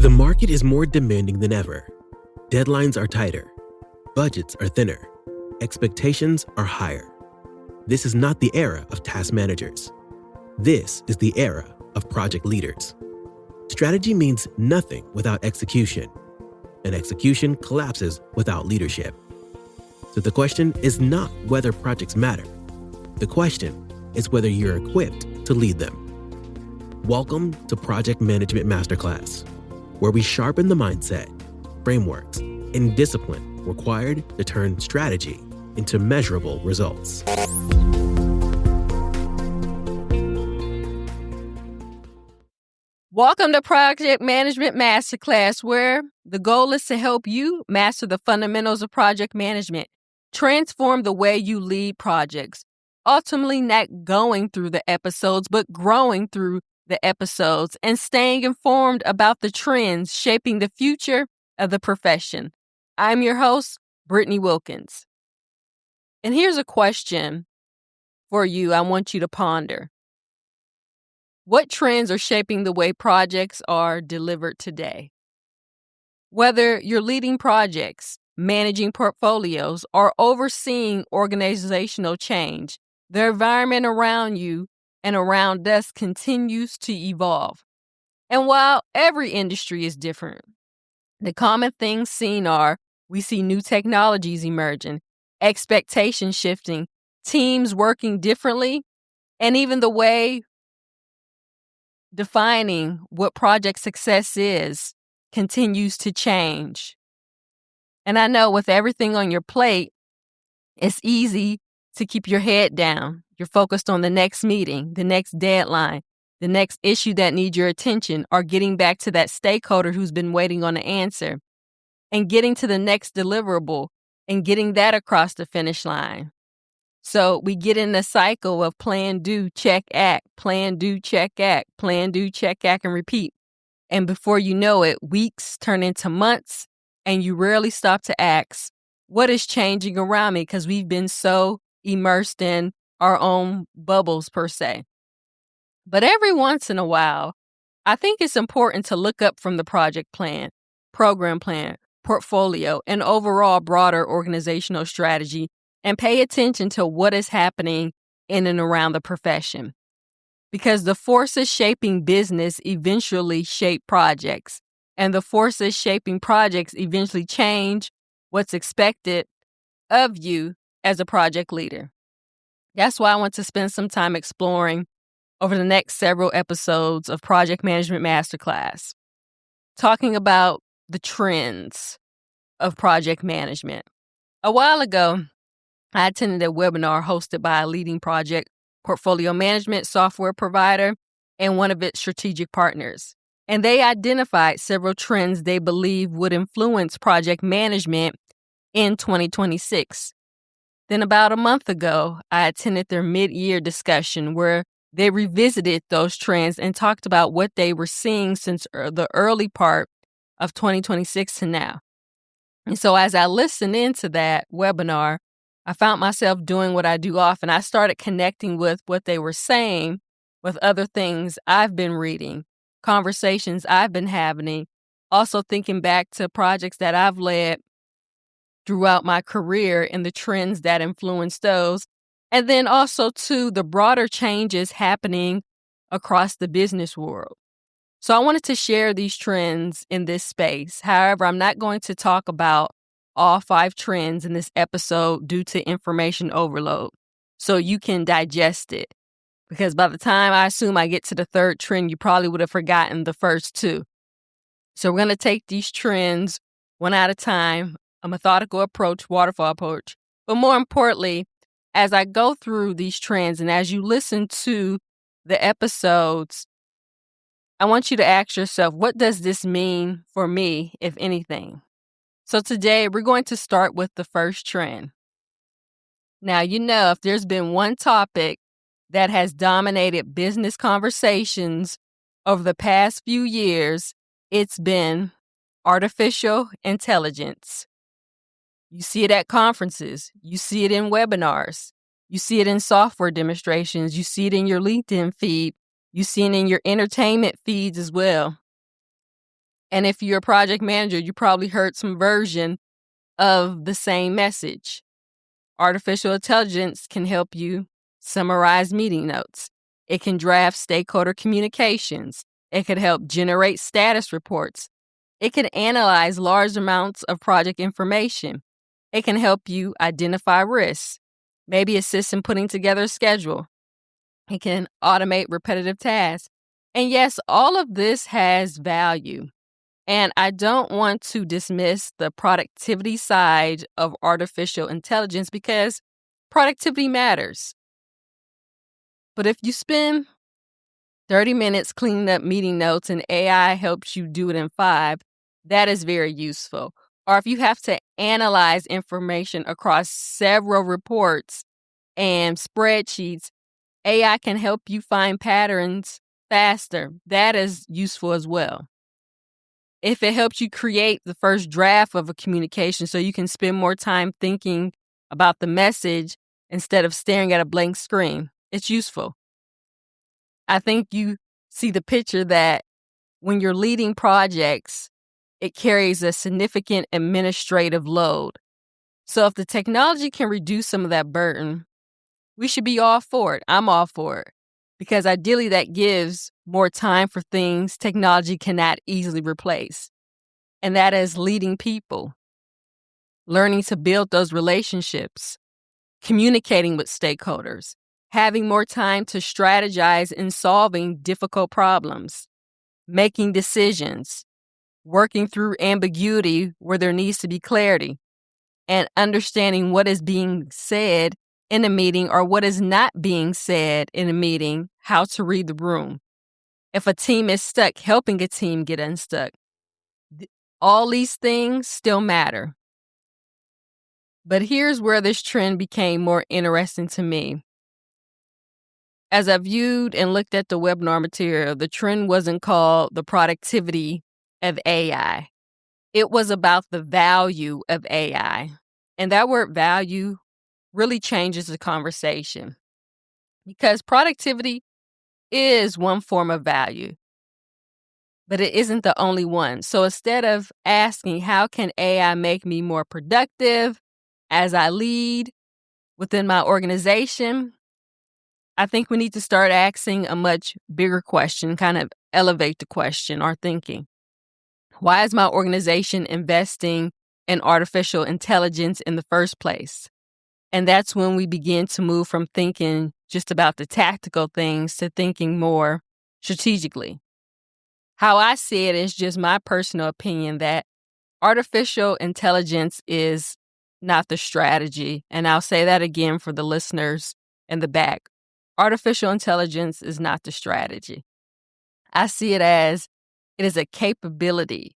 The market is more demanding than ever. Deadlines are tighter. Budgets are thinner. Expectations are higher. This is not the era of task managers. This is the era of project leaders. Strategy means nothing without execution, and execution collapses without leadership. So the question is not whether projects matter. The question is whether you're equipped to lead them. Welcome to Project Management Masterclass, where we sharpen the mindset, frameworks, and discipline required to turn strategy into measurable results. Welcome to Project Management Masterclass, where the goal is to help you master the fundamentals of project management, transform the way you lead projects, ultimately not going through the episodes, but growing through the episodes and staying informed about the trends shaping the future of the profession. I'm your host, Brittany Wilkins. And here's a question for you I want you to ponder. What trends are shaping the way projects are delivered today? Whether you're leading projects, managing portfolios, or overseeing organizational change, the environment around you and around us continues to evolve. And while every industry is different, the common things seen are we see new technologies emerging, expectations shifting, teams working differently, and even the way defining what project success is continues to change. And I know with everything on your plate, it's easy to keep your head down. You're focused on the next meeting, the next deadline, the next issue that needs your attention, or getting back to that stakeholder who's been waiting on an answer, and getting to the next deliverable and getting that across the finish line. So we get in the cycle of plan, do, check, act, plan, do, check, act, plan, do, check, act, and repeat. And before you know it, weeks turn into months, and you rarely stop to ask, what is changing around me? Because we've been so immersed in our own bubbles, per se. But every once in a while, I think it's important to look up from the project plan, program plan, portfolio, and overall broader organizational strategy and pay attention to what is happening in and around the profession. Because the forces shaping business eventually shape projects, and the forces shaping projects eventually change what's expected of you as a project leader. That's why I want to spend some time exploring over the next several episodes of Project Management Masterclass, talking about the trends of project management. A while ago, I attended a webinar hosted by a leading project portfolio management software provider and one of its strategic partners. And they identified several trends they believe would influence project management in 2026. Then about a month ago, I attended their mid-year discussion where they revisited those trends and talked about what they were seeing since the early part of 2026 to now. And so as I listened into that webinar, I found myself doing what I do often. I started connecting with what they were saying with other things I've been reading, conversations I've been having, also thinking back to projects that I've led throughout my career and the trends that influenced those, and then also to the broader changes happening across the business world. So I wanted to share these trends in this space. However, I'm not going to talk about all 5 trends in this episode due to information overload, so you can digest it. Because by the time I assume I get to the 3rd trend, you probably would have forgotten the first 2. So we're going to take these trends one at a time, a methodical approach, waterfall approach. But more importantly, as I go through these trends and as you listen to the episodes, I want you to ask yourself, what does this mean for me, if anything? So today, we're going to start with the first trend. Now, if there's been one topic that has dominated business conversations over the past few years, it's been artificial intelligence. You see it at conferences. You see it in webinars. You see it in software demonstrations. You see it in your LinkedIn feed. You see it in your entertainment feeds as well. And if you're a project manager, you probably heard some version of the same message. Artificial intelligence can help you summarize meeting notes. It can draft stakeholder communications. It could help generate status reports. It can analyze large amounts of project information. It can help you identify risks, maybe assist in putting together a schedule. It can automate repetitive tasks. And yes, all of this has value. And I don't want to dismiss the productivity side of artificial intelligence because productivity matters. But if you spend 30 minutes cleaning up meeting notes and AI helps you do it in 5, that is very useful. Or if you have to analyze information across several reports and spreadsheets, AI can help you find patterns faster. That is useful as well. If it helps you create the first draft of a communication so you can spend more time thinking about the message instead of staring at a blank screen, it's useful. I think you see the picture that when you're leading projects, it carries a significant administrative load. So if the technology can reduce some of that burden, we should be all for it. I'm all for it. Because ideally that gives more time for things technology cannot easily replace. And that is leading people, learning to build those relationships, communicating with stakeholders, having more time to strategize in solving difficult problems, making decisions, working through ambiguity where there needs to be clarity, and understanding what is being said in a meeting or what is not being said in a meeting, how to read the room. If a team is stuck, helping a team get unstuck. All these things still matter. But here's where this trend became more interesting to me. As I viewed and looked at the webinar material, the trend wasn't called the productivity of AI. It was about the value of AI. And that word value really changes the conversation because productivity is one form of value, but it isn't the only one. So instead of asking, how can AI make me more productive as I lead within my organization, I think we need to start asking a much bigger question, kind of elevate the question or thinking. Why is my organization investing in artificial intelligence in the first place? And that's when we begin to move from thinking just about the tactical things to thinking more strategically. How I see it is just my personal opinion that artificial intelligence is not the strategy. And I'll say that again for the listeners in the back. Artificial intelligence is not the strategy. I see it as it is a capability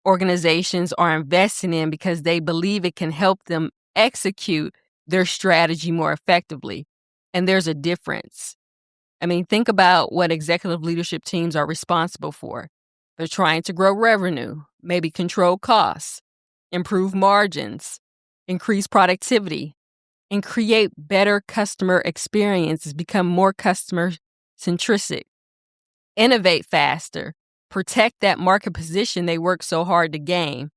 organizations are investing in because they believe it can help them execute their strategy more effectively. And there's a difference. I mean, think about what executive leadership teams are responsible for. They're trying to grow revenue, maybe control costs, improve margins, increase productivity, and create better customer experiences, become more customer-centric, innovate faster, protect that market position they work so hard to gain,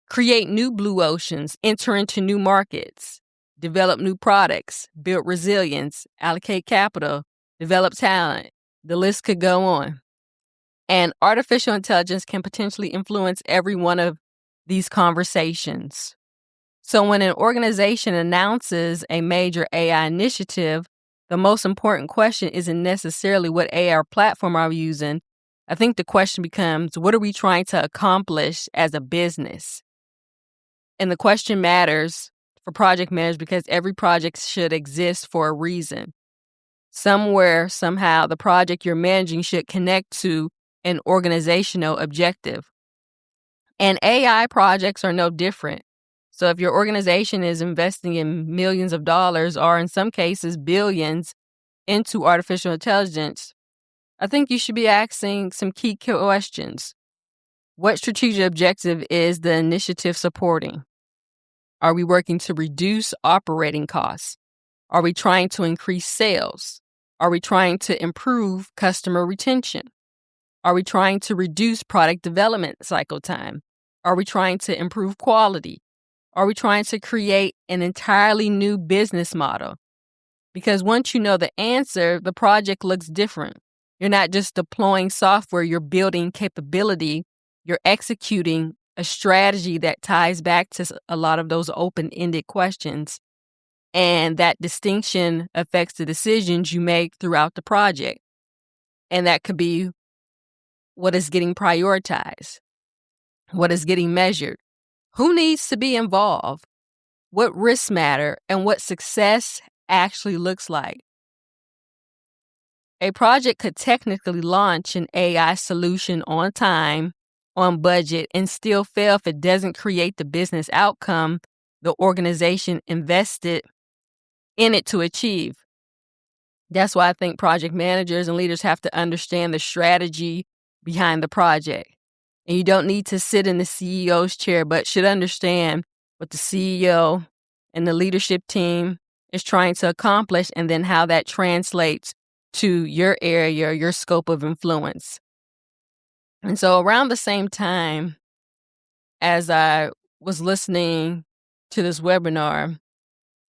create new blue oceans, enter into new markets, develop new products, build resilience, allocate capital, develop talent. The list could go on. And artificial intelligence can potentially influence every one of these conversations. So when an organization announces a major AI initiative, the most important question isn't necessarily what AI platform are we using. I think the question becomes, what are we trying to accomplish as a business? And the question matters for project managers because every project should exist for a reason. Somewhere, somehow, the project you're managing should connect to an organizational objective. And AI projects are no different. So if your organization is investing in millions of dollars or in some cases billions into artificial intelligence, I think you should be asking some key questions. What strategic objective is the initiative supporting? Are we working to reduce operating costs? Are we trying to increase sales? Are we trying to improve customer retention? Are we trying to reduce product development cycle time? Are we trying to improve quality? Are we trying to create an entirely new business model? Because once you know the answer, the project looks different. You're not just deploying software, you're building capability, you're executing a strategy that ties back to a lot of those open-ended questions. And that distinction affects the decisions you make throughout the project. And that could be what is getting prioritized, what is getting measured, who needs to be involved, what risks matter, and what success actually looks like. A project could technically launch an AI solution on time, on budget, and still fail if it doesn't create the business outcome the organization invested in it to achieve. That's why I think project managers and leaders have to understand the strategy behind the project. And you don't need to sit in the CEO's chair, but should understand what the CEO and the leadership team is trying to accomplish, and then how that translates to your area, your scope of influence. And so around the same time as I was listening to this webinar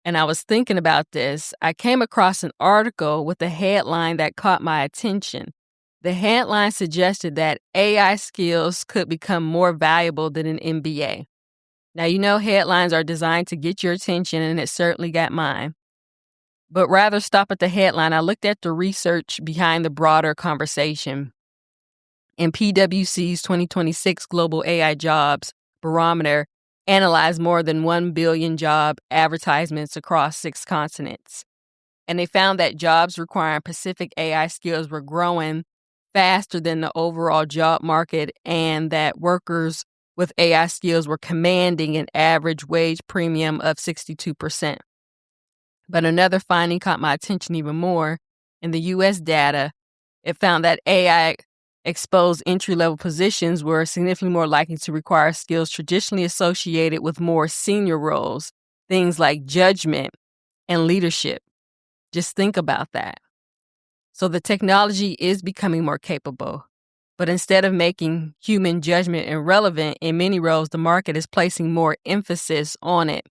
and I was thinking about this, I came across an article with a headline that caught my attention. The headline suggested that AI skills could become more valuable than an MBA. Now, you know, headlines are designed to get your attention, and it certainly got mine. But rather stop at the headline, I looked at the research behind the broader conversation. In PwC's 2026 Global AI Jobs Barometer analyzed more than 1 billion job advertisements across 6 continents. And they found that jobs requiring specific AI skills were growing faster than the overall job market, and that workers with AI skills were commanding an average wage premium of 62%. But another finding caught my attention even more. In the U.S. data, it found that AI exposed entry-level positions were significantly more likely to require skills traditionally associated with more senior roles, things like judgment and leadership. Just think about that. So the technology is becoming more capable, but instead of making human judgment irrelevant in many roles, the market is placing more emphasis on it.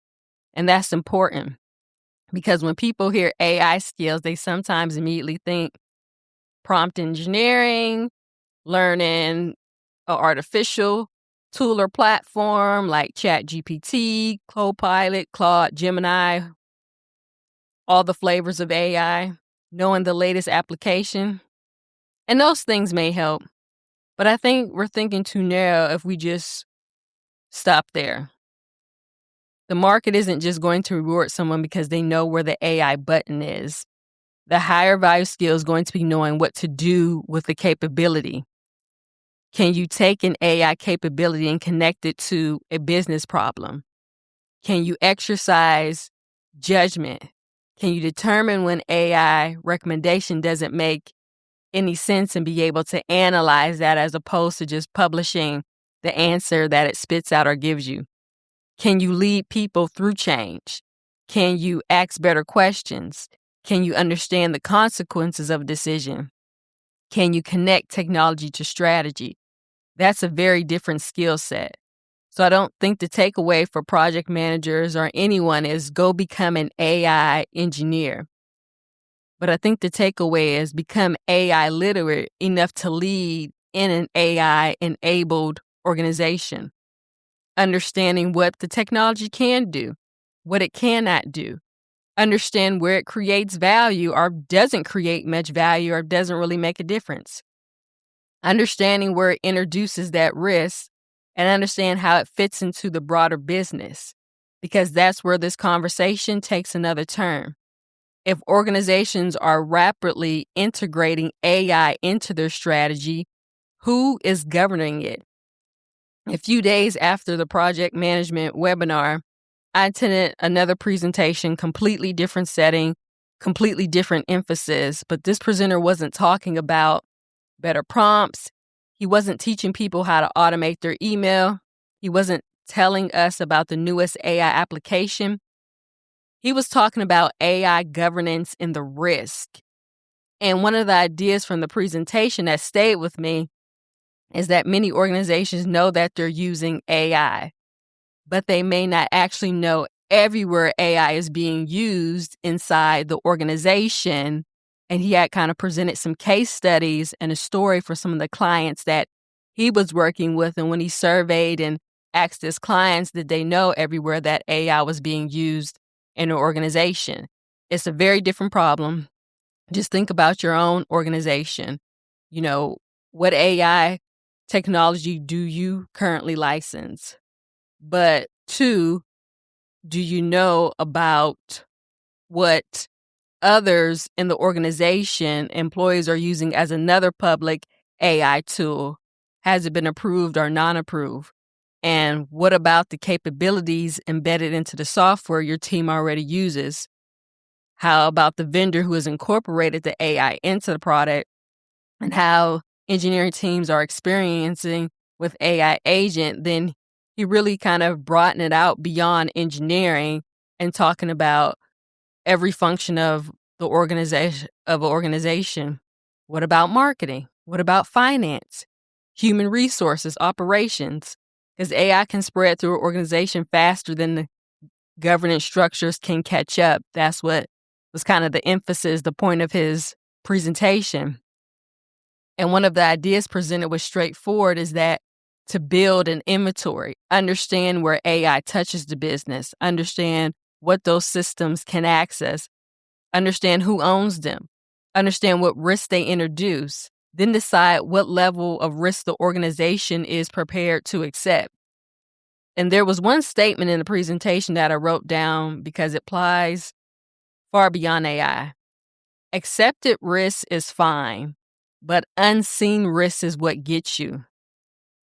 And that's important, because when people hear AI skills, they sometimes immediately think prompt engineering, learning an artificial tool or platform like ChatGPT, Copilot, Claude, Gemini, all the flavors of AI, knowing the latest application. And those things may help, but I think we're thinking too narrow if we just stop there. The market isn't just going to reward someone because they know where the AI button is. The higher value skill is going to be knowing what to do with the capability. Can you take an AI capability and connect it to a business problem? Can you exercise judgment? Can you determine when AI recommendation doesn't make any sense and be able to analyze that as opposed to just publishing the answer that it spits out or gives you? Can you lead people through change? Can you ask better questions? Can you understand the consequences of a decision? Can you connect technology to strategy? That's a very different skill set. So I don't think the takeaway for project managers or anyone is go become an AI engineer. But I think the takeaway is become AI literate enough to lead in an AI-enabled organization, understanding what the technology can do, what it cannot do, understand where it creates value or doesn't create much value or doesn't really make a difference, understanding where it introduces that risk, and understand how it fits into the broader business, because that's where this conversation takes another turn. If organizations are rapidly integrating AI into their strategy, who is governing it? A few days after the project management webinar, I attended another presentation, completely different setting, completely different emphasis, but this presenter wasn't talking about better prompts. He wasn't teaching people how to automate their email. He wasn't telling us about the newest AI application. He was talking about AI governance and the risk. And one of the ideas from the presentation that stayed with me is that many organizations know that they're using AI, but they may not actually know everywhere AI is being used inside the organization. And he had kind of presented some case studies and a story for some of the clients that he was working with. And when he surveyed and asked his clients, did they know everywhere that AI was being used in an organization? It's a very different problem. Just think about your own organization. What AI technology do you currently license? But two, do you know about what others in the organization, employees, are using as another public AI tool? Has it been approved or non-approved? And what about the capabilities embedded into the software your team already uses? How about the vendor who has incorporated the AI into the product, and how engineering teams are experiencing with AI agent? Then he really kind of broadened it out beyond engineering and talking about every function of the organization. What about marketing? What about finance? Human resources, operations? Because AI can spread through an organization faster than the governance structures can catch up. That's what was kind of the emphasis, the point of his presentation. And one of the ideas presented was straightforward, is that to build an inventory, understand where AI touches the business, understand what those systems can access, understand who owns them, understand what risks they introduce, then decide what level of risk the organization is prepared to accept. And there was one statement in the presentation that I wrote down because it applies far beyond AI. Accepted risk is fine, but unseen risk is what gets you.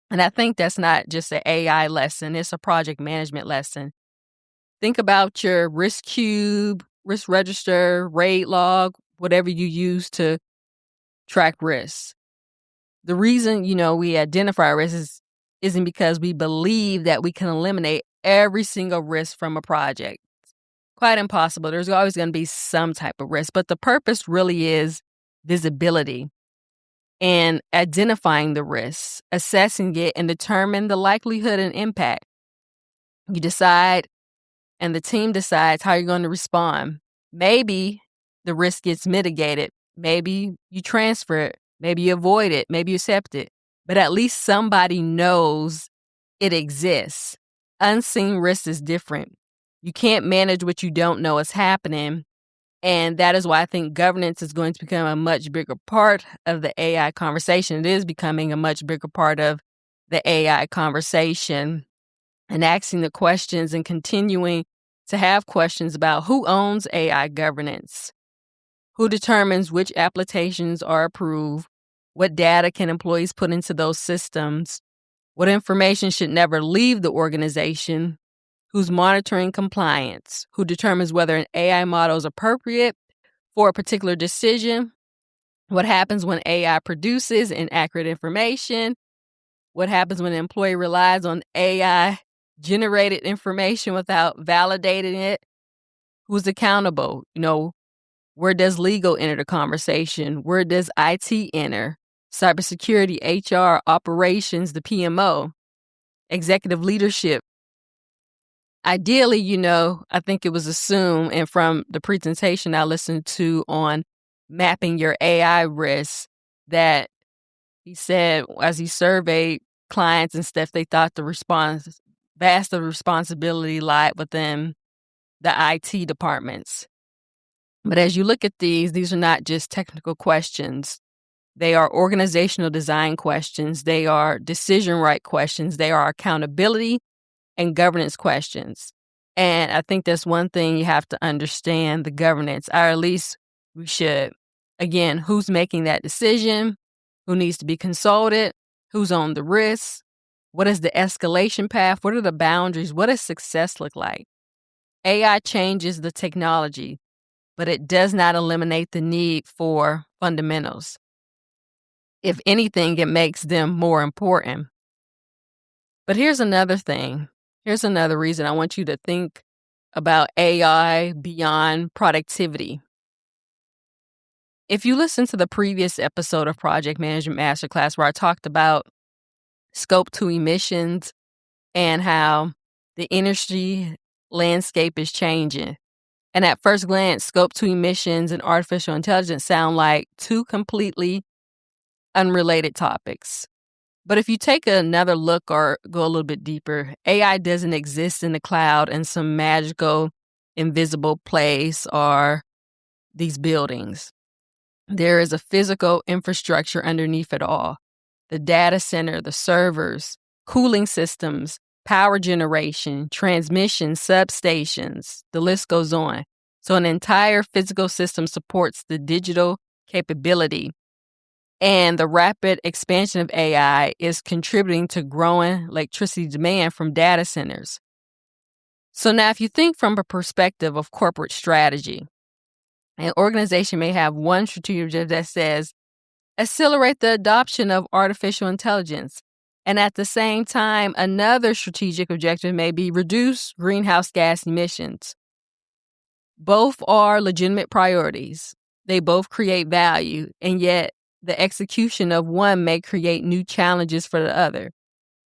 And I think that's not just an AI lesson, it's a project management lesson. Think about your risk cube, risk register, RAID log, whatever you use to track risks. The reason, we identify risks isn't because we believe that we can eliminate every single risk from a project. Quite impossible. There's always going to be some type of risk, but the purpose really is visibility and identifying the risks, assessing it, and determine the likelihood and impact. You decide, and the team decides how you're going to respond. Maybe the risk gets mitigated. Maybe you transfer it. Maybe you avoid it. Maybe you accept it. But at least somebody knows it exists. Unseen risk is different. You can't manage what you don't know is happening. And that is why I think governance is going to become a much bigger part of the AI conversation. It is becoming a much bigger part of the AI conversation, and asking the questions and continuing to have questions about who owns AI governance, who determines which applications are approved, what data can employees put into those systems, what information should never leave the organization, who's monitoring compliance, who determines whether an AI model is appropriate for a particular decision, what happens when AI produces inaccurate information, what happens when an employee relies on AI-generated information without validating it, who's accountable, where does legal enter the conversation, where does IT enter, cybersecurity, HR, operations, the PMO, executive leadership. Ideally, I think it was assumed, and from the presentation I listened to on mapping your AI risks, that he said as he surveyed clients and stuff, they thought the vast of responsibility lied within the IT departments. But as you look at these are not just technical questions. They are organizational design questions. They are decision right questions. They are accountability and governance questions. And I think that's one thing you have to understand, the governance, or at least we should. Again, who's making that decision? Who needs to be consulted? Who's on the risk? What is the escalation path? What are the boundaries? What does success look like? AI changes the technology, but it does not eliminate the need for fundamentals. If anything, it makes them more important. But here's another thing. Here's another reason I want you to think about AI beyond productivity. If you listen to the previous episode of Project Management Masterclass where I talked about Scope 2 emissions, and how the industry landscape is changing. And at first glance, Scope 2 emissions and artificial intelligence sound like two completely unrelated topics. But if you take another look or go a little bit deeper, AI doesn't exist in the cloud in some magical, invisible place or these buildings. There is a physical infrastructure underneath it all. The data center, the servers, cooling systems, power generation, transmission, substations, the list goes on. So an entire physical system supports the digital capability. And the rapid expansion of AI is contributing to growing electricity demand from data centers. So now if you think from a perspective of corporate strategy, an organization may have one strategic objective that says, accelerate the adoption of artificial intelligence. And at the same time, another strategic objective may be reduce greenhouse gas emissions. Both are legitimate priorities. They both create value, and yet the execution of one may create new challenges for the other.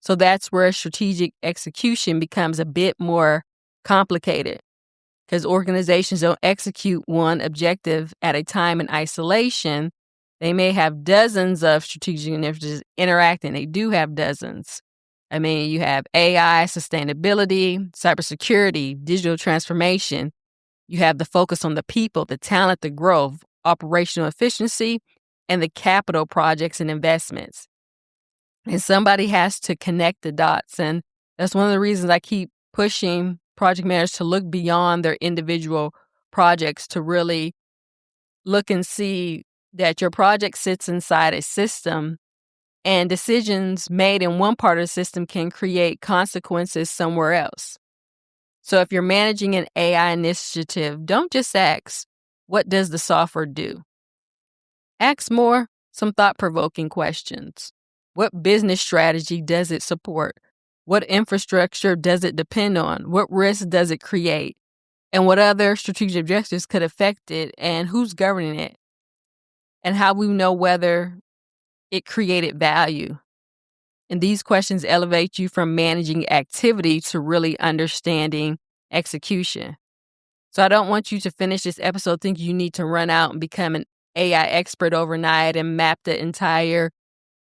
So that's where strategic execution becomes a bit more complicated, because organizations don't execute one objective at a time in isolation. They may have dozens of strategic initiatives interacting. They do have dozens. I mean, you have AI, sustainability, cybersecurity, digital transformation. You have the focus on the people, the talent, the growth, operational efficiency, and the capital projects and investments. And somebody has to connect the dots. And that's one of the reasons I keep pushing project managers to look beyond their individual projects to really look and see that your project sits inside a system, and decisions made in one part of the system can create consequences somewhere else. So if you're managing an AI initiative, don't just ask, what does the software do? Ask more, some thought-provoking questions. What business strategy does it support? What infrastructure does it depend on? What risk does it create? And what other strategic objectives could affect it, and who's governing it? And how we know whether it created value. And these questions elevate you from managing activity to really understanding execution. So I don't want you to finish this episode thinking you need to run out and become an AI expert overnight and map the entire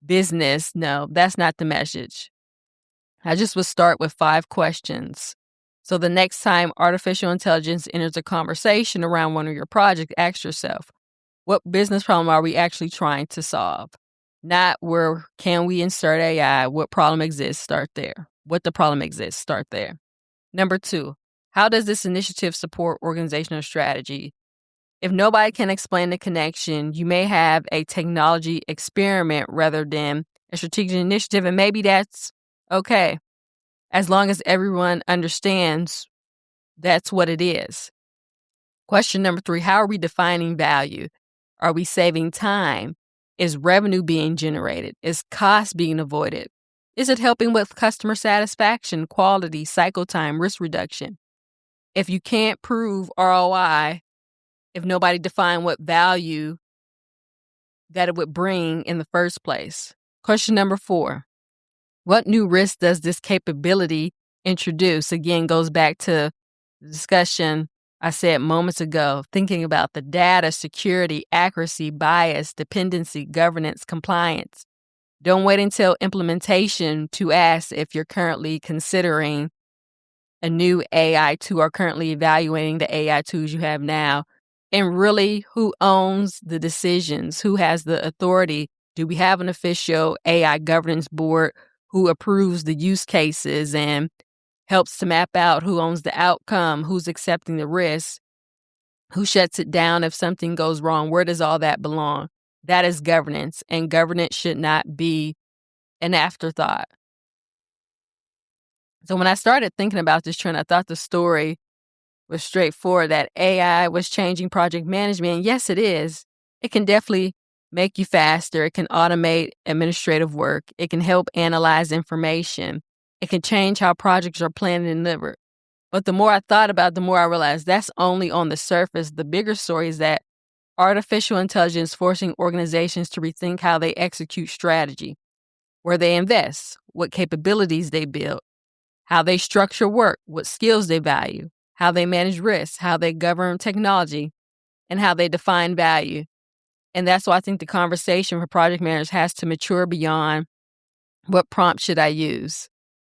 business. No, that's not the message. I just would start with 5 questions. So the next time artificial intelligence enters a conversation around one of your projects, ask yourself, what business problem are we actually trying to solve? Not where can we insert AI? What problem exists? Start there. What the problem exists? Start there. Number 2, how does this initiative support organizational strategy? If nobody can explain the connection, you may have a technology experiment rather than a strategic initiative, and maybe that's okay, as long as everyone understands that's what it is. Question number 3, how are we defining value? Are we saving time? Is revenue being generated? Is cost being avoided? Is it helping with customer satisfaction, quality, cycle time, risk reduction? If you can't prove ROI, if nobody defined what value that it would bring in the first place. Question number 4, what new risk does this capability introduce? Again, goes back to the discussion I said moments ago, thinking about the data, security, accuracy, bias, dependency, governance, compliance. Don't wait until implementation to ask if you're currently considering a new AI tool or currently evaluating the AI tools you have now. And really, who owns the decisions? Who has the authority? Do we have an official AI governance board who approves the use cases and helps to map out who owns the outcome, who's accepting the risk, who shuts it down if something goes wrong? Where does all that belong? That is governance, and governance should not be an afterthought. So when I started thinking about this trend, I thought the story was straightforward, that AI was changing project management. And yes, it is. It can definitely make you faster. It can automate administrative work. It can help analyze information. It can change how projects are planned and delivered. But the more I thought about it, the more I realized that's only on the surface. The bigger story is that artificial intelligence forcing organizations to rethink how they execute strategy. where they invest, what capabilities they build, how they structure work, what skills they value, how they manage risks, how they govern technology, and how they define value. And that's why I think the conversation for project managers has to mature beyond what prompt should I use,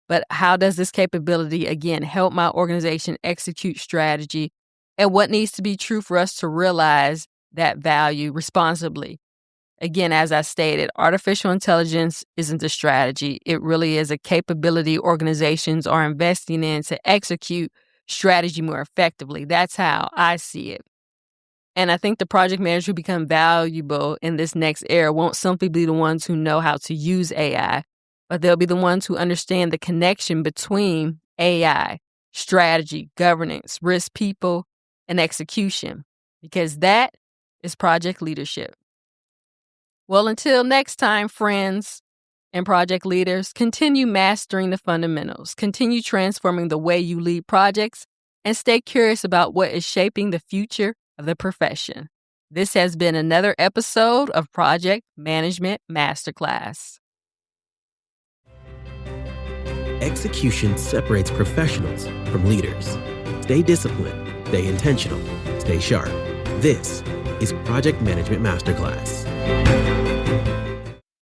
but how does this capability, again, help my organization execute strategy, and what needs to be true for us to realize that value responsibly. Again, as I stated, artificial intelligence isn't a strategy. It really is a capability organizations are investing in to execute strategy more effectively. That's how I see it. And I think the project managers who become valuable in this next era won't simply be the ones who know how to use AI, but they'll be the ones who understand the connection between AI, strategy, governance, risk, people, and execution, because that is project leadership. Well, until next time, friends and project leaders, continue mastering the fundamentals, continue transforming the way you lead projects, and stay curious about what is shaping the future of the profession. This has been another episode of Project Management Masterclass. Execution separates professionals from leaders. Stay disciplined, stay intentional, stay sharp. This is Project Management Masterclass.